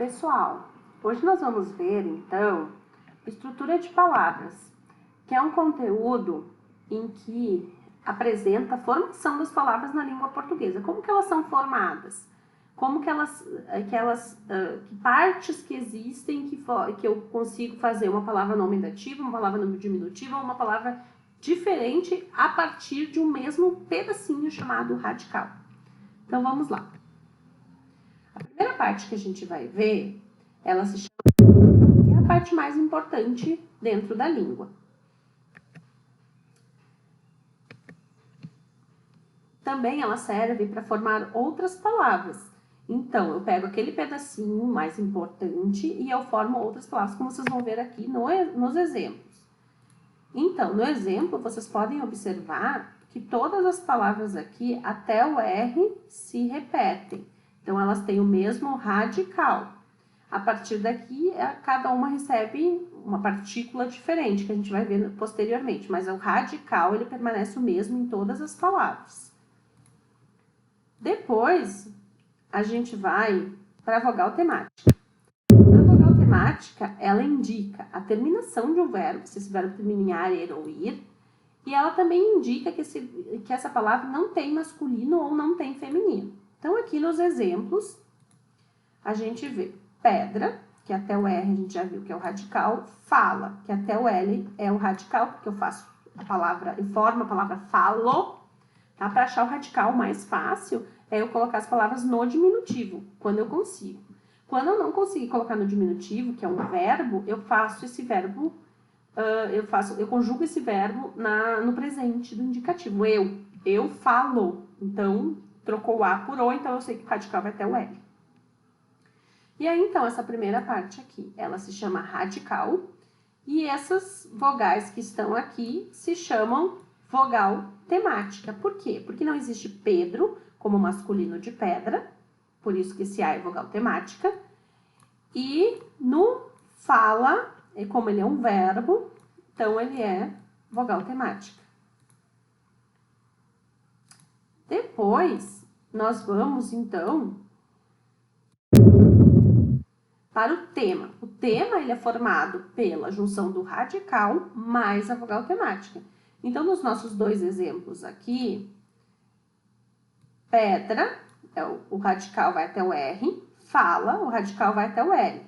Pessoal, hoje nós vamos ver, então, estrutura de palavras, que é um conteúdo em que apresenta a formação das palavras na língua portuguesa. Como que elas são formadas? Como que que partes que existem que eu consigo fazer uma palavra nominativa, uma palavra diminutiva, uma palavra diferente a partir de um mesmo pedacinho chamado radical. Então, vamos lá. A primeira parte que a gente vai ver, ela se chama, é a parte mais importante dentro da língua. Também ela serve para formar outras palavras. Então, eu pego aquele pedacinho mais importante e eu formo outras palavras, como vocês vão ver aqui nos exemplos. Então, no exemplo, vocês podem observar que todas as palavras aqui, até o R, se repetem. Então, elas têm o mesmo radical. A partir daqui, cada uma recebe uma partícula diferente, que a gente vai ver posteriormente. Mas o radical, ele permanece o mesmo em todas as palavras. Depois, a gente vai para a vogal temática. A vogal temática, ela indica a terminação de um verbo, se esse verbo termina em ar, er ou ir, e ela também indica que essa palavra não tem masculino ou não tem feminino. Então, aqui nos exemplos, a gente vê pedra, que até o R a gente já viu que é o radical, fala, que até o L é o radical, porque eu formo a palavra falo. Tá? Para achar o radical mais fácil, é eu colocar as palavras no diminutivo, quando eu consigo. Quando eu não conseguir colocar no diminutivo, que é um verbo, eu faço esse verbo, eu conjugo esse verbo no presente do indicativo. Eu falo. Então, trocou o A por O, então eu sei que o radical vai até o L. E aí, então, essa primeira parte aqui, ela se chama radical, e essas vogais que estão aqui se chamam vogal temática. Por quê? Porque não existe Pedro como masculino de pedra, por isso que esse A é vogal temática. E no fala, como ele é um verbo, então ele é vogal temática. Depois, nós vamos, então, para o tema. O tema, ele é formado pela junção do radical mais a vogal temática. Então, nos nossos dois exemplos aqui, pedra, o radical vai até o R, fala, o radical vai até o L.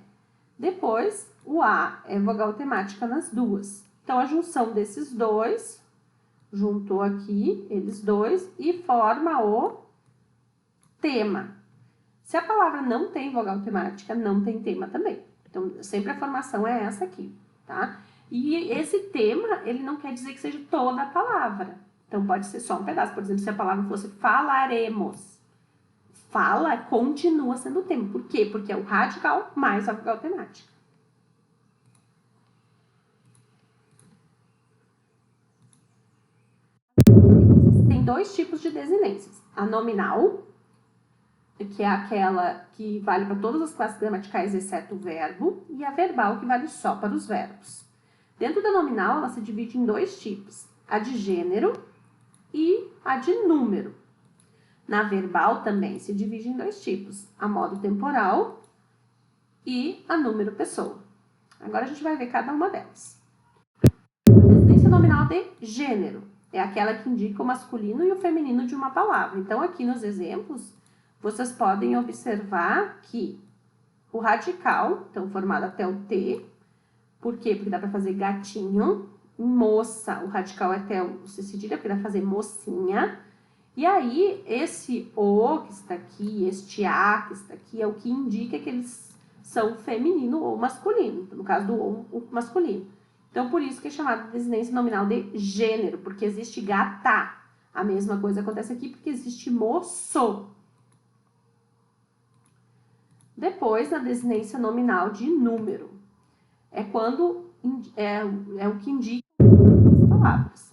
Depois, o A é vogal temática nas duas. Então, a junção desses dois, juntou aqui, eles dois, e forma o tema. Se a palavra não tem vogal temática, não tem tema também. Então, sempre a formação é essa aqui, tá? E esse tema, ele não quer dizer que seja toda a palavra. Então, pode ser só um pedaço. Por exemplo, se a palavra fosse falaremos. Fala continua sendo o tema. Por quê? Porque é o radical mais a vogal temática. Tem dois tipos de desinências. A nominal, que é aquela que vale para todas as classes gramaticais, exceto o verbo, e a verbal, que vale só para os verbos. Dentro da nominal, ela se divide em dois tipos, a de gênero e a de número. Na verbal também se divide em dois tipos, a modo temporal e a número pessoa. Agora a gente vai ver cada uma delas. A desinência nominal de gênero é aquela que indica o masculino e o feminino de uma palavra. Então, aqui nos exemplos, vocês podem observar que o radical, então formado até o T, por quê? Porque dá para fazer gatinho, moça, o radical é até o C cedilha, porque dá para fazer mocinha. E aí, esse O que está aqui, este A que está aqui, é o que indica que eles são feminino ou masculino, no caso do O masculino. Então, por isso que é chamado de desinência nominal de gênero, porque existe gata. A mesma coisa acontece aqui porque existe moço. Depois, na desinência nominal de número, é quando é o que indica as palavras.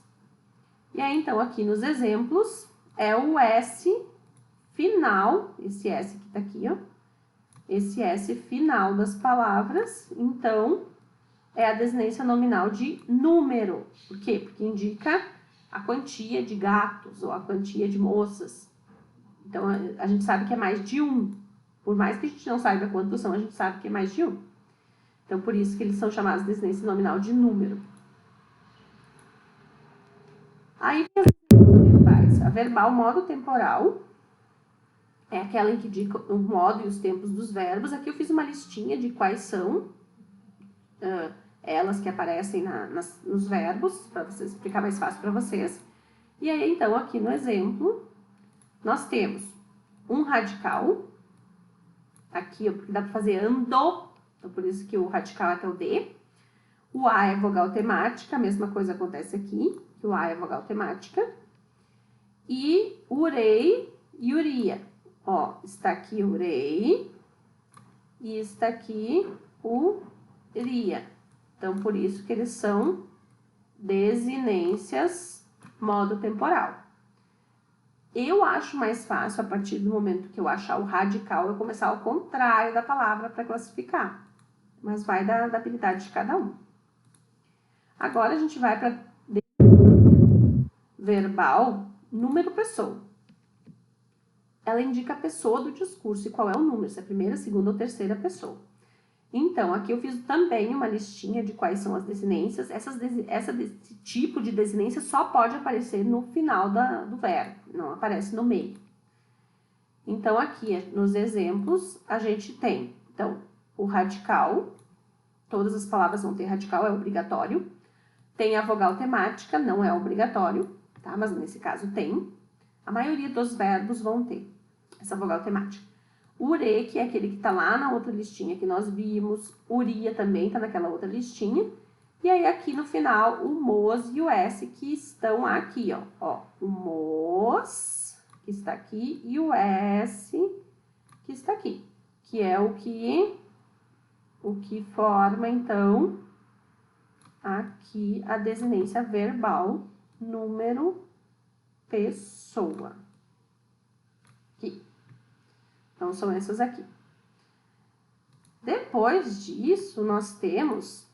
E aí, então, aqui nos exemplos, é o S final, esse S que tá aqui, ó, esse S final das palavras, então, é a desinência nominal de número. Por quê? Porque indica a quantia de gatos ou a quantia de moças. Então, a gente sabe que é mais de um. Por mais que a gente não saiba quantos são, a gente sabe que é mais de um. Então, por isso que eles são chamados de desinência nominal de número. Aí tem as verbais. A verbal modo temporal é aquela em que indica o modo e os tempos dos verbos. Aqui eu fiz uma listinha de quais são elas que aparecem nos verbos, para vocês ficar mais fácil para vocês. E aí, então, aqui no exemplo, nós temos um radical. Aqui, porque dá para fazer andou, então por isso que o radical é até o D. O A é vogal temática, a mesma coisa acontece aqui, que o A é vogal temática. E urei e uria. Ó, está aqui urei e está aqui uria. Então, por isso que eles são desinências modo temporal. Eu acho mais fácil, a partir do momento que eu achar o radical, eu começar ao contrário da palavra para classificar. Mas vai da habilidade de cada um. Agora, a gente vai para verbal, número, pessoa. Ela indica a pessoa do discurso e qual é o número, se é a primeira, segunda ou terceira pessoa. Então, aqui eu fiz também uma listinha de quais são as desinências. Esse tipo de desinência só pode aparecer no final do verbo, não aparece no meio. Então, aqui nos exemplos, a gente tem, então, o radical, todas as palavras vão ter radical, é obrigatório. Tem a vogal temática, não é obrigatório, tá? Mas nesse caso tem. A maioria dos verbos vão ter essa vogal temática. Ure, que é aquele que tá lá na outra listinha que nós vimos. Uria também tá naquela outra listinha. E aí, aqui no final, o mos e o s que estão aqui, ó. O mos, que está aqui, e o s, que está aqui. Que é o que forma, então, aqui a desinência verbal, número, pessoa. Aqui. Então, são essas aqui. Depois disso, nós temos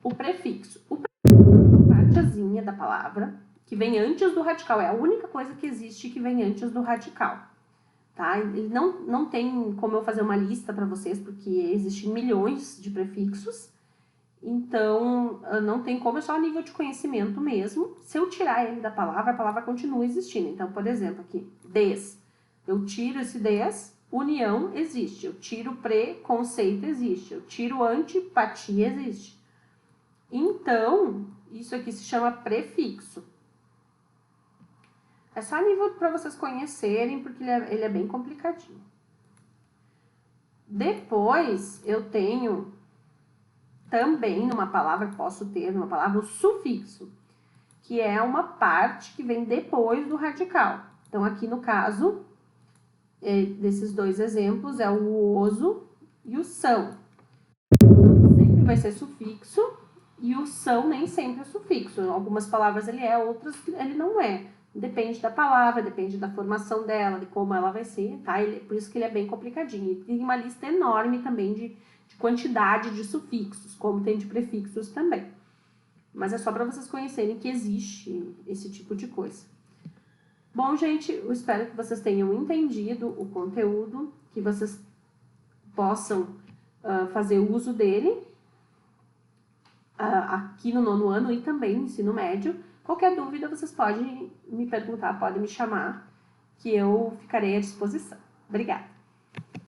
o prefixo. O prefixo é uma partezinha da palavra que vem antes do radical. É a única coisa que existe que vem antes do radical. Tá? Ele não tem como eu fazer uma lista para vocês, porque existem milhões de prefixos. Então, não tem como, é só a nível de conhecimento mesmo. Se eu tirar ele da palavra, a palavra continua existindo. Então, por exemplo, aqui, des. Eu tiro esse des, união existe. Eu tiro preconceito existe. Eu tiro antipatia existe. Então, isso aqui se chama prefixo. É só a nível para vocês conhecerem, porque ele é bem complicadinho. Depois, eu tenho também numa palavra, posso ter numa palavra o sufixo, que é uma parte que vem depois do radical. Então, aqui no caso, desses dois exemplos, é o oso e o são. Sempre vai ser sufixo e o são nem sempre é sufixo. Em algumas palavras ele é, outras ele não é. Depende da palavra, depende da formação dela, de como ela vai ser, tá? Por isso que ele é bem complicadinho. E tem uma lista enorme também de quantidade de sufixos, como tem de prefixos também. Mas é só para vocês conhecerem que existe esse tipo de coisa. Bom, gente, eu espero que vocês tenham entendido o conteúdo, que vocês possam fazer uso dele aqui no 9º ano e também no ensino médio. Qualquer dúvida, vocês podem me perguntar, podem me chamar, que eu ficarei à disposição. Obrigada!